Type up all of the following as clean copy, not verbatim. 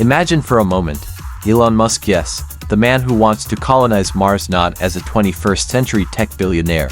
Imagine for a moment, Elon Musk, yes, the man who wants to colonize Mars, not as a 21st century tech billionaire,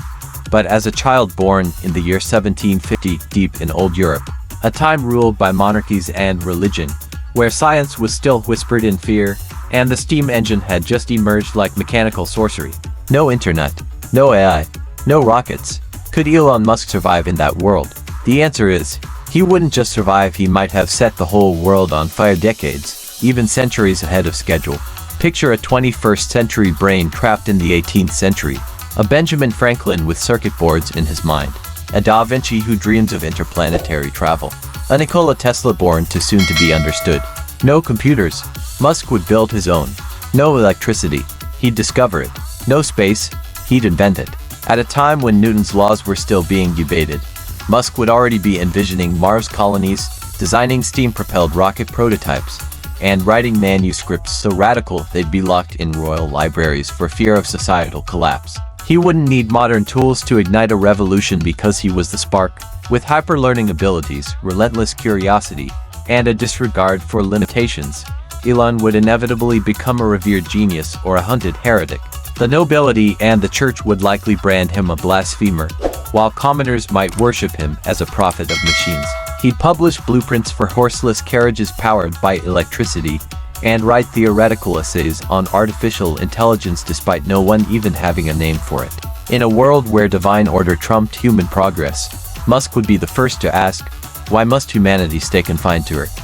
but as a child born in the year 1750 deep in old Europe, a time ruled by monarchies and religion, where science was still whispered in fear, and the steam engine had just emerged like mechanical sorcery. No internet, no AI, no rockets. Could Elon Musk survive in that world? The answer is, he wouldn't just survive, he might have set the whole world on fire decades, even centuries ahead of schedule. Picture a 21st century brain trapped in the 18th century, a Benjamin Franklin with circuit boards in his mind, a Da Vinci who dreams of interplanetary travel, a Nikola Tesla born too soon to be understood. No computers, Musk would build his own. No electricity, he'd discover it. No space, he'd invent it. At a time when Newton's laws were still being debated, Musk would already be envisioning Mars colonies, designing steam-propelled rocket prototypes, and writing manuscripts so radical they'd be locked in royal libraries for fear of societal collapse. He wouldn't need modern tools to ignite a revolution because he was the spark. With hyper-learning abilities, relentless curiosity, and a disregard for limitations, Elon would inevitably become a revered genius or a hunted heretic. The nobility and the church would likely brand him a blasphemer, while commoners might worship him as a prophet of machines. He'd publish blueprints for horseless carriages powered by electricity, and write theoretical essays on artificial intelligence despite no one even having a name for it. In a world where divine order trumped human progress, Musk would be the first to ask, why must humanity stay confined to Earth?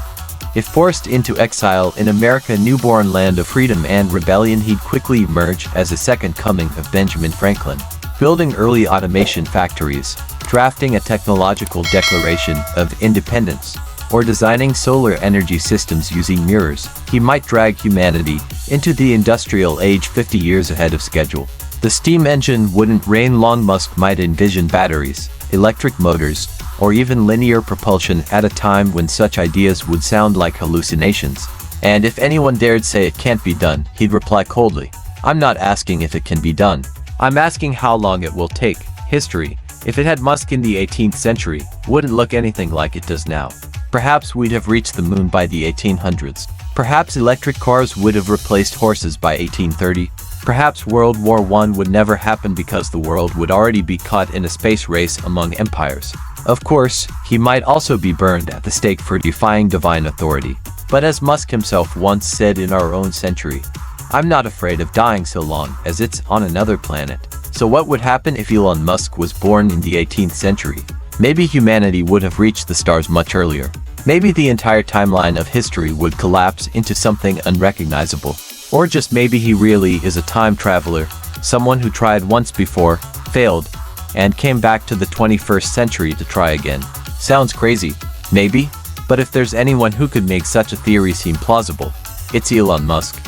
If forced into exile in America's newborn land of freedom and rebellion, he'd quickly emerge as a second coming of Benjamin Franklin, building early automation factories, drafting a technological declaration of independence, or designing solar energy systems using mirrors. He might drag humanity into the industrial age 50 years ahead of schedule. The steam engine wouldn't reign long. Musk might envision batteries, electric motors, or even linear propulsion at a time when such ideas would sound like hallucinations. And if anyone dared say it can't be done, he'd reply coldly, I'm not asking if it can be done. I'm asking how long it will take. History, if it had Musk in the 18th century, wouldn't look anything like it does now. Perhaps we'd have reached the moon by the 1800s. Perhaps electric cars would have replaced horses by 1830. Perhaps World War I would never happen because the world would already be caught in a space race among empires. Of course, he might also be burned at the stake for defying divine authority. But as Musk himself once said in our own century, I'm not afraid of dying so long as it's on another planet. So what would happen if Elon Musk was born in the 18th century? Maybe humanity would have reached the stars much earlier. Maybe the entire timeline of history would collapse into something unrecognizable. Or just maybe he really is a time traveler, someone who tried once before, failed, and came back to the 21st century to try again. Sounds crazy, maybe, but if there's anyone who could make such a theory seem plausible, it's Elon Musk.